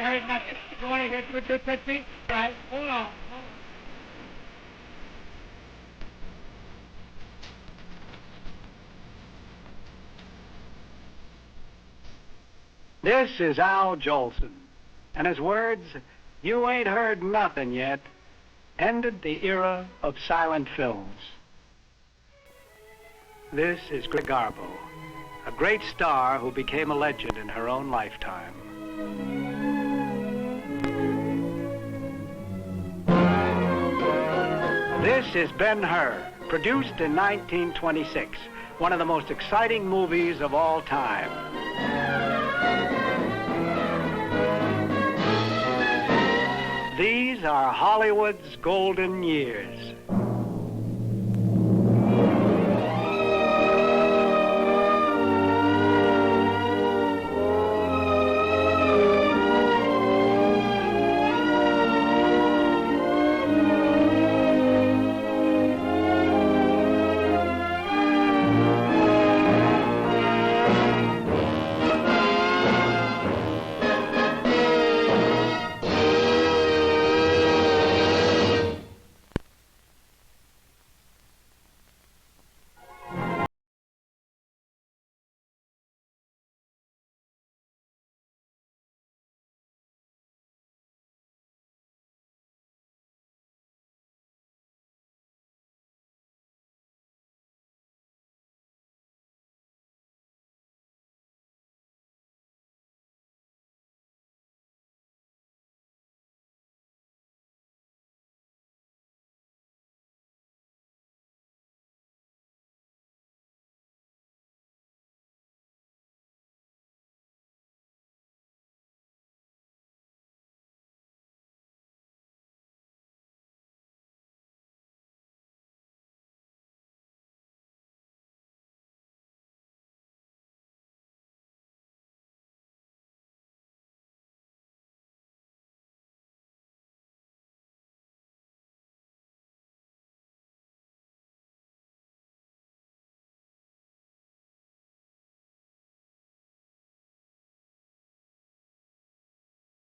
heard nothing. You want to hear Toot Tootsie? Right, hold on. This is Al Jolson, and his words, "You ain't heard nothing yet," ended the era of silent films. This is Greta Garbo, a great star who became a legend in her own lifetime. This is Ben-Hur, produced in 1926, one of the most exciting movies of all time. These are Hollywood's golden years.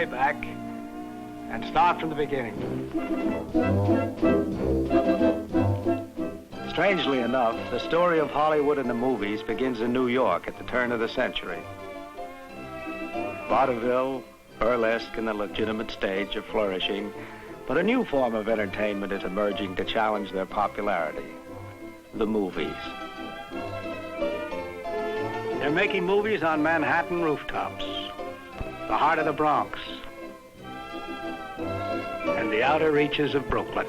Back and start from the beginning. Strangely enough, the story of Hollywood and the movies begins in New York at the turn of the century. Vaudeville, burlesque, and the legitimate stage are flourishing, but a new form of entertainment is emerging to challenge their popularity: the movies. They're making movies on Manhattan rooftops, the heart of the Bronx, and the outer reaches of Brooklyn.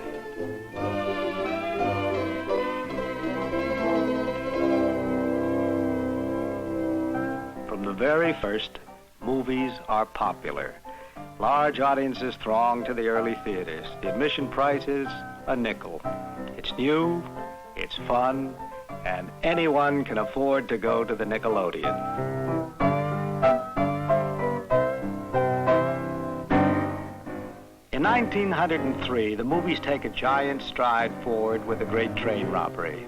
From the very first, movies are popular. Large audiences throng to the early theaters. The admission price is a nickel. It's new, it's fun, and anyone can afford to go to the Nickelodeon. In 1903, the movies take a giant stride forward with a great train robbery.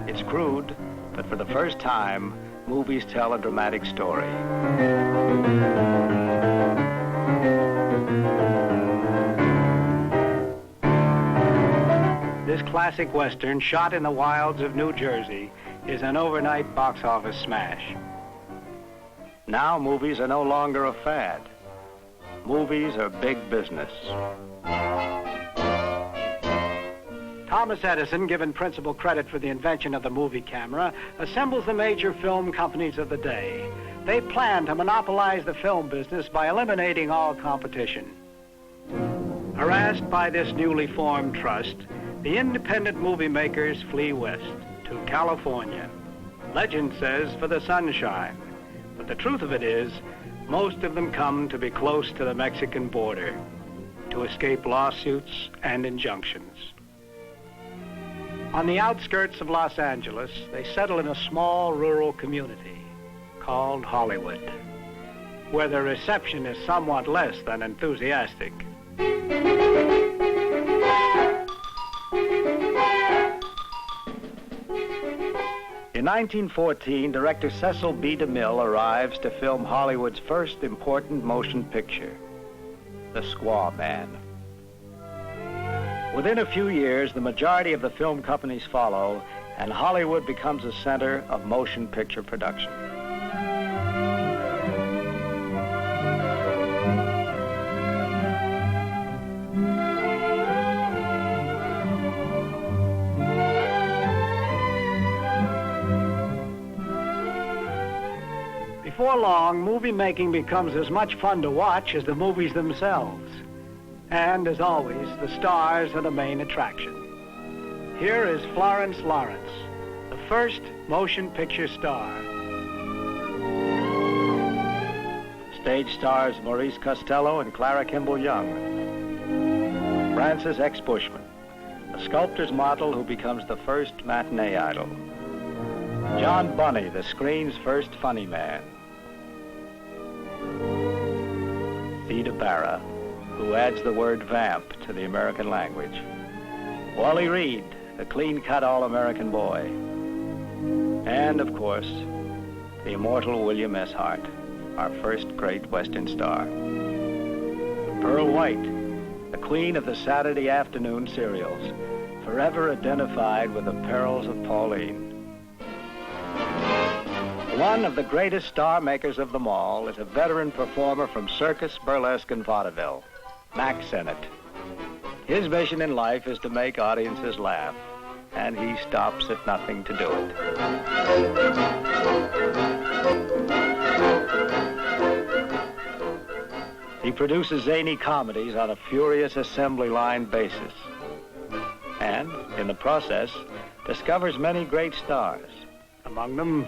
It's crude, but for the first time, movies tell a dramatic story. This classic Western, shot in the wilds of New Jersey, is an overnight box office smash. Now movies are no longer a fad. Movies are big business. Thomas Edison, given principal credit for the invention of the movie camera, assembles the major film companies of the day. They plan to monopolize the film business by eliminating all competition. Harassed by this newly formed trust, the independent movie makers flee west to California. Legend says for the sunshine, but the truth of it is, most of them come to be close to the Mexican border, to escape lawsuits and injunctions. On the outskirts of Los Angeles, they settle in a small rural community called Hollywood, where the reception is somewhat less than enthusiastic. In 1914, director Cecil B. DeMille arrives to film Hollywood's first important motion picture, the Squaw Man. Within a few years, the majority of the film companies follow, and Hollywood becomes a center of motion picture production. Before long, movie making becomes as much fun to watch as the movies themselves. And as always, the stars are the main attraction. Here is Florence Lawrence, the first motion picture star. Stage stars Maurice Costello and Clara Kimball Young. Francis X. Bushman, a sculptor's model who becomes the first matinee idol. John Bunny, the screen's first funny man. Theda Bara, who adds the word vamp to the American language. Wally Reed, the clean-cut all-American boy. And, of course, the immortal William S. Hart, our first great Western star. Pearl White, the queen of the Saturday afternoon serials, forever identified with the perils of Pauline. One of the greatest star makers of them all is a veteran performer from circus, burlesque, and vaudeville, Mack Sennett. His mission in life is to make audiences laugh, and he stops at nothing to do it. He produces zany comedies on a furious assembly line basis, and, in the process, discovers many great stars, among them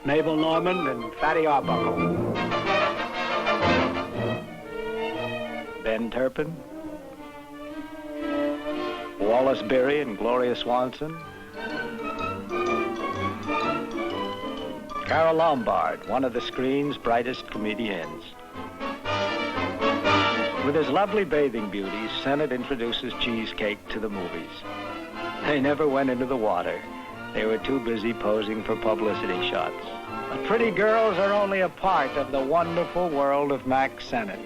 Mabel Normand and Fatty Arbuckle. Ben Turpin, Wallace Beery and Gloria Swanson, Carole Lombard, one of the screen's brightest comedians. With his lovely bathing beauties, Sennett introduces cheesecake to the movies. They never went into the water. They were too busy posing for publicity shots. But pretty girls are only a part of the wonderful world of Mack Sennett.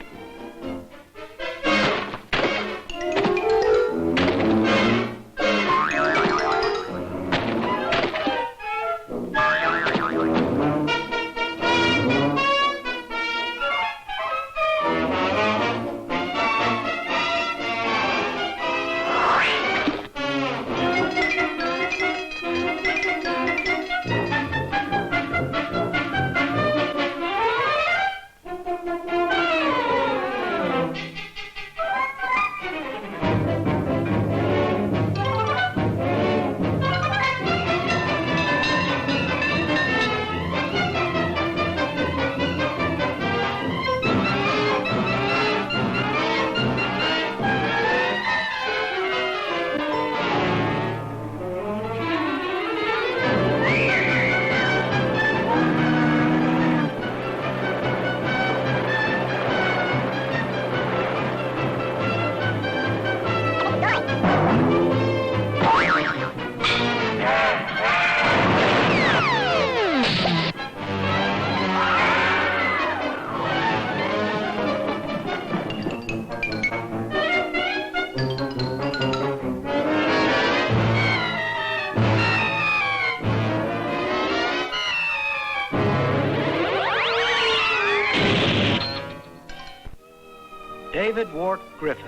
David Wark Griffith,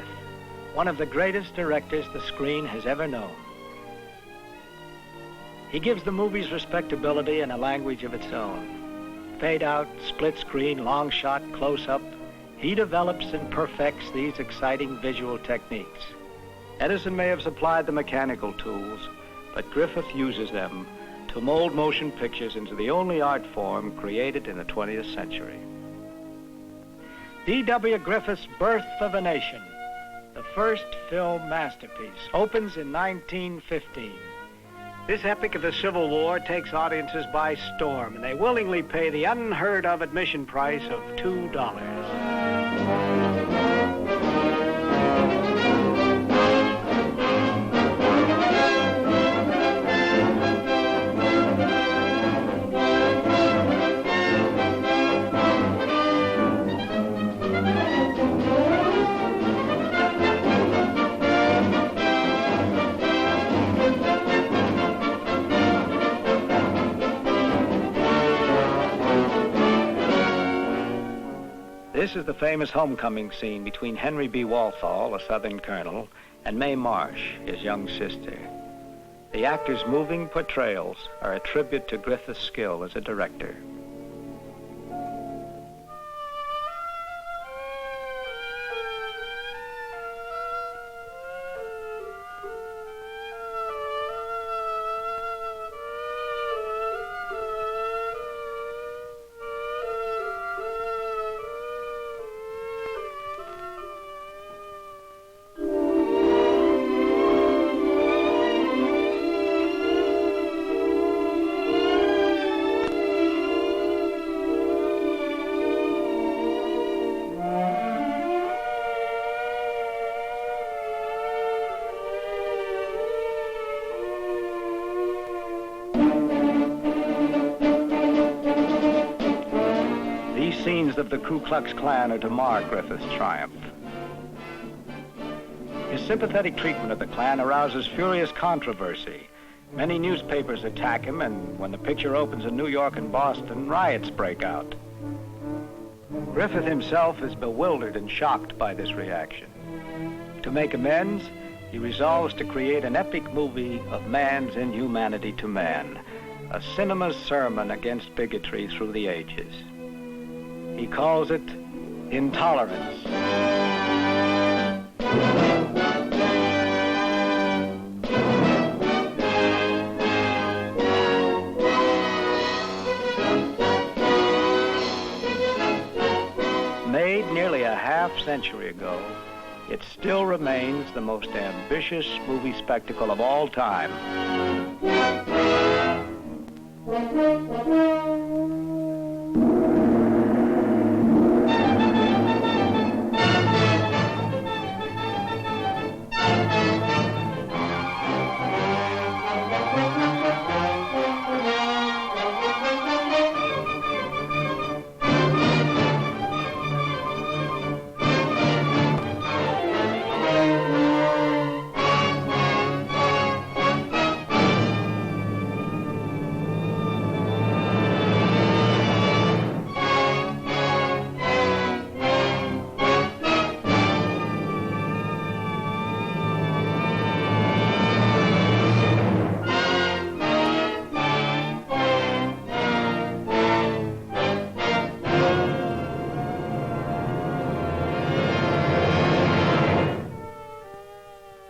one of the greatest directors the screen has ever known. He gives the movies respectability and a language of its own. Fade out, split screen, long shot, close up. He develops and perfects these exciting visual techniques. Edison may have supplied the mechanical tools, but Griffith uses them to mold motion pictures into the only art form created in the 20th century. D.W. Griffith's Birth of a Nation, the first film masterpiece, opens in 1915. This epic of the Civil War takes audiences by storm, and they willingly pay the unheard-of admission price of $2. This is the famous homecoming scene between Henry B. Walthall, a Southern colonel, and Mae Marsh, his young sister. The actor's moving portrayals are a tribute to Griffith's skill as a director. Scenes of the Ku Klux Klan are to mar Griffith's triumph. His sympathetic treatment of the Klan arouses furious controversy. Many newspapers attack him, and when the picture opens in New York and Boston, riots break out. Griffith himself is bewildered and shocked by this reaction. To make amends, he resolves to create an epic movie of man's inhumanity to man, a cinema's sermon against bigotry through the ages. He calls it Intolerance. Made nearly a half-century ago, it still remains the most ambitious movie spectacle of all time.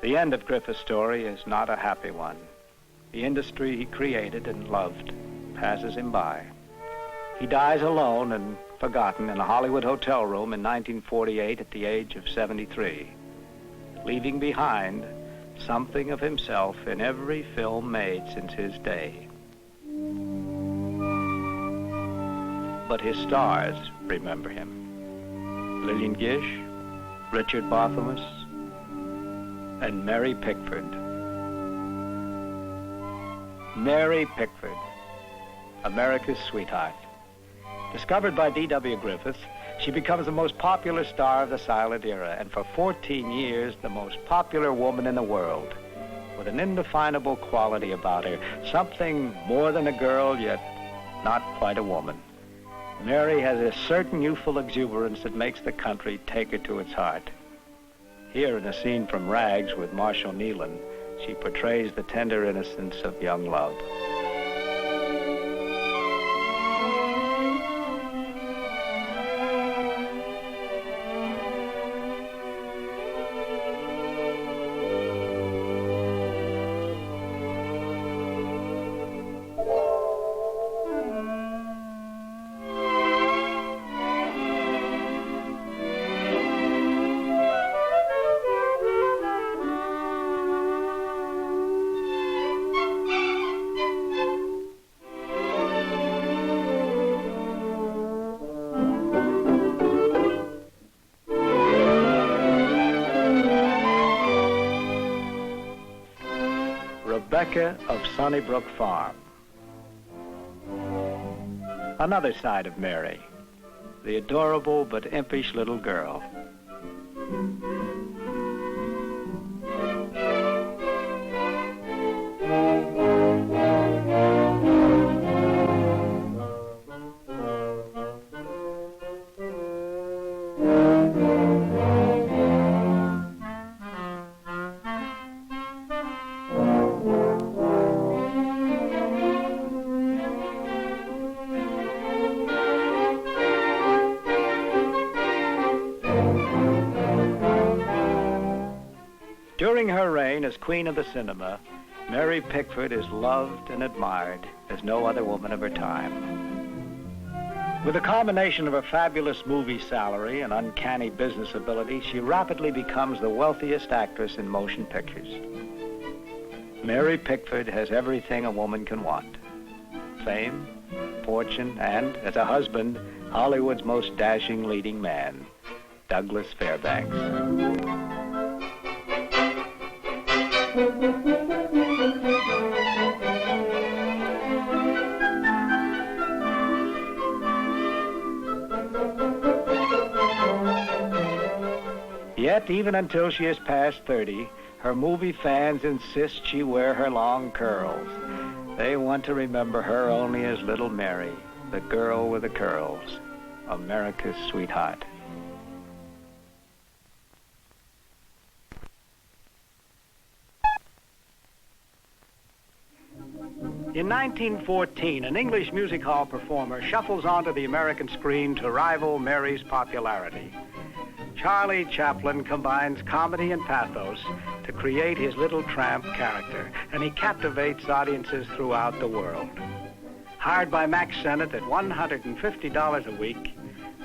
The end of Griffith's story is not a happy one. The industry he created and loved passes him by. He dies alone and forgotten in a Hollywood hotel room in 1948 at the age of 73, leaving behind something of himself in every film made since his day. But his stars remember him. Lillian Gish, Richard Barthelmess, and Mary Pickford. Mary Pickford, America's sweetheart. Discovered by D.W. Griffith, she becomes the most popular star of the silent era, and for 14 years, the most popular woman in the world, with an indefinable quality about her, something more than a girl, yet not quite a woman. Mary has a certain youthful exuberance that makes the country take her to its heart. Here in a scene from Rags with Marshall Neilan, she portrays the tender innocence of young love. Rebecca of Sunnybrook Farm. Another side of Mary, the adorable but impish little girl. During her reign as Queen of the Cinema, Mary Pickford is loved and admired as no other woman of her time. With a combination of a fabulous movie salary and uncanny business ability, she rapidly becomes the wealthiest actress in motion pictures. Mary Pickford has everything a woman can want: fame, fortune, and, as a husband, Hollywood's most dashing leading man, Douglas Fairbanks. Yet, even until she is past 30, her movie fans insist she wear her long curls. They want to remember her only as Little Mary, the girl with the curls, America's sweetheart. In 1914, an English music hall performer shuffles onto the American screen to rival Mary's popularity. Charlie Chaplin combines comedy and pathos to create his little tramp character, and he captivates audiences throughout the world. Hired by Max Sennett at $150 a week,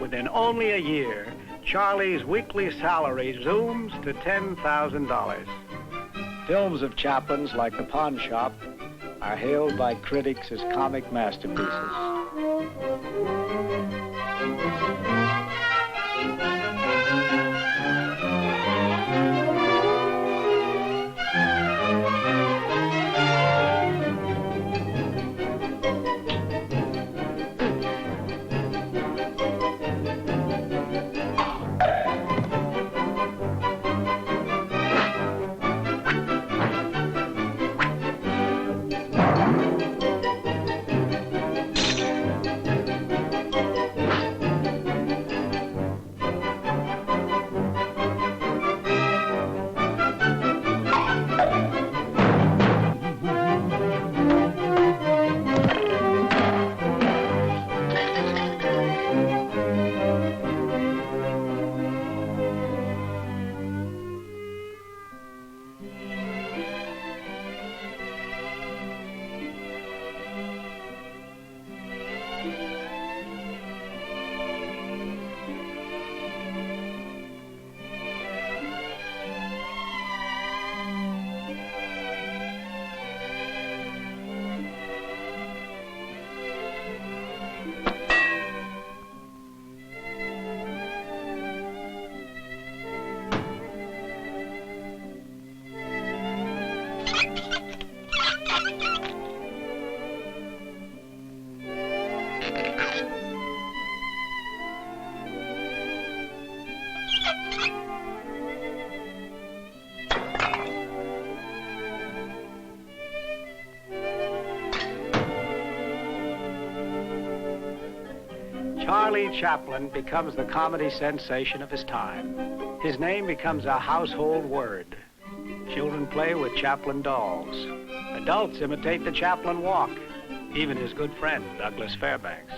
within only a year, Charlie's weekly salary zooms to $10,000. Films of Chaplin's, like The Pawn Shop, are hailed by critics as comic masterpieces. Charlie Chaplin becomes the comedy sensation of his time. His name becomes a household word. Children play with Chaplin dolls. Adults imitate the Chaplin walk. Even his good friend, Douglas Fairbanks.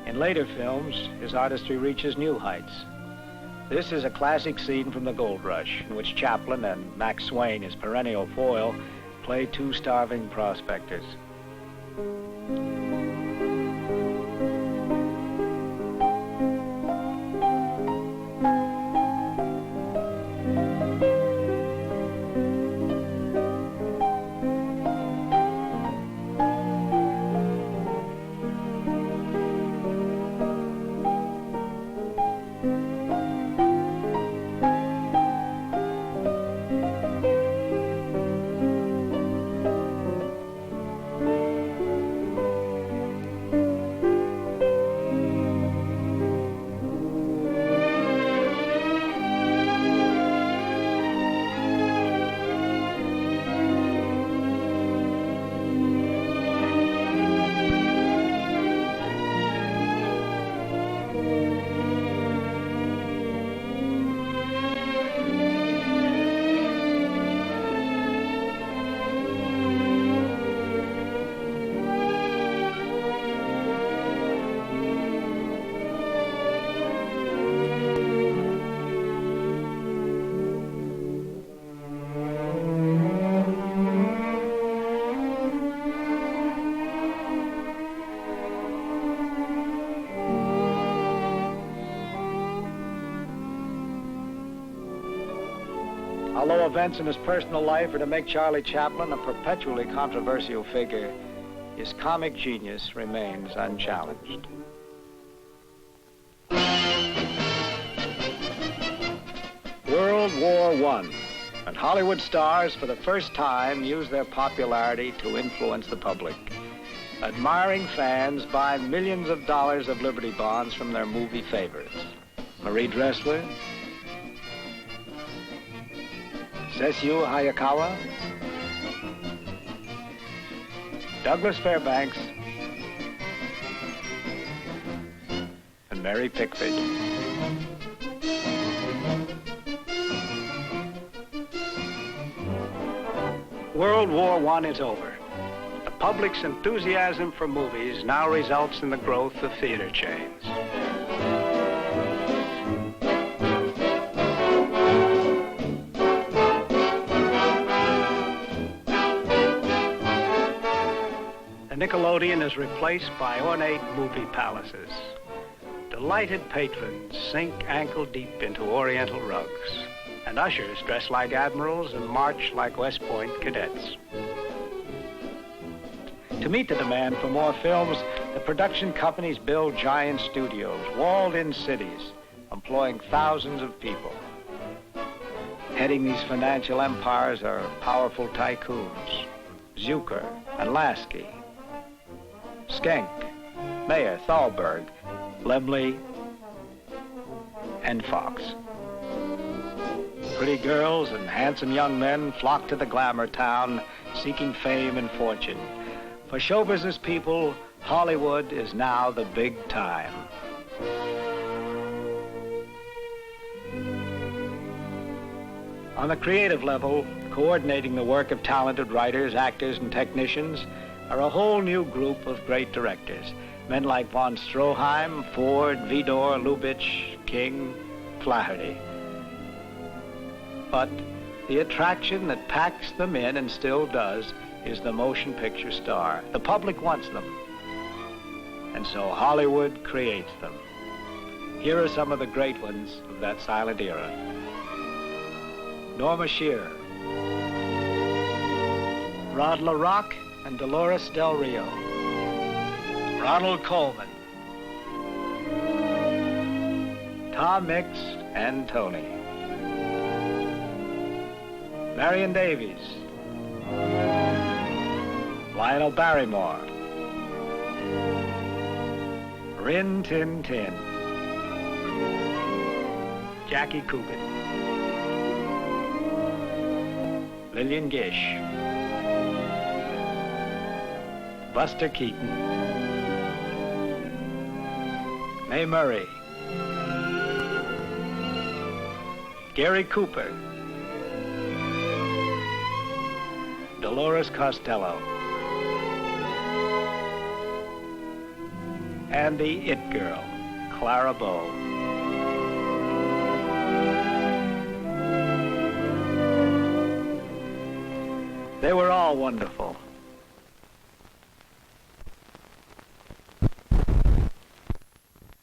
In later films, his artistry reaches new heights. This is a classic scene from The Gold Rush, in which Chaplin and Max Swain, his perennial foil, play two starving prospectors. Although events in his personal life are to make Charlie Chaplin a perpetually controversial figure, his comic genius remains unchallenged. World War I, and Hollywood stars for the first time used their popularity to influence the public. Admiring fans buy millions of dollars of Liberty bonds from their movie favorites. Marie Dressler, Sessue Hayakawa, Douglas Fairbanks, and Mary Pickford. World War I is over. The public's enthusiasm for movies now results in the growth of theater chains. The Nickelodeon is replaced by ornate movie palaces. Delighted patrons sink ankle-deep into oriental rugs, and ushers dress like admirals and march like West Point cadets. To meet the demand for more films, the production companies build giant studios, walled-in cities, employing thousands of people. Heading these financial empires are powerful tycoons, Zucker and Lasky, Schenck, Mayer, Thalberg, Laemmle, and Fox. Pretty girls and handsome young men flock to the glamour town, seeking fame and fortune. For show business people, Hollywood is now the big time. On the creative level, coordinating the work of talented writers, actors, and technicians are a whole new group of great directors. Men like von Stroheim, Ford, Vidor, Lubitsch, King, Flaherty. But the attraction that packs them in and still does is the motion picture star. The public wants them. And so Hollywood creates them. Here are some of the great ones of that silent era. Norma Shearer, Rod LaRock and Dolores Del Rio, Ronald Colman, Tom Mix and Tony, Marion Davies, Lionel Barrymore, Rin Tin Tin, Jackie Coogan, Lillian Gish, Buster Keaton, Mae Murray, Gary Cooper, Dolores Costello, and the It Girl, Clara Bow. They were all wonderful.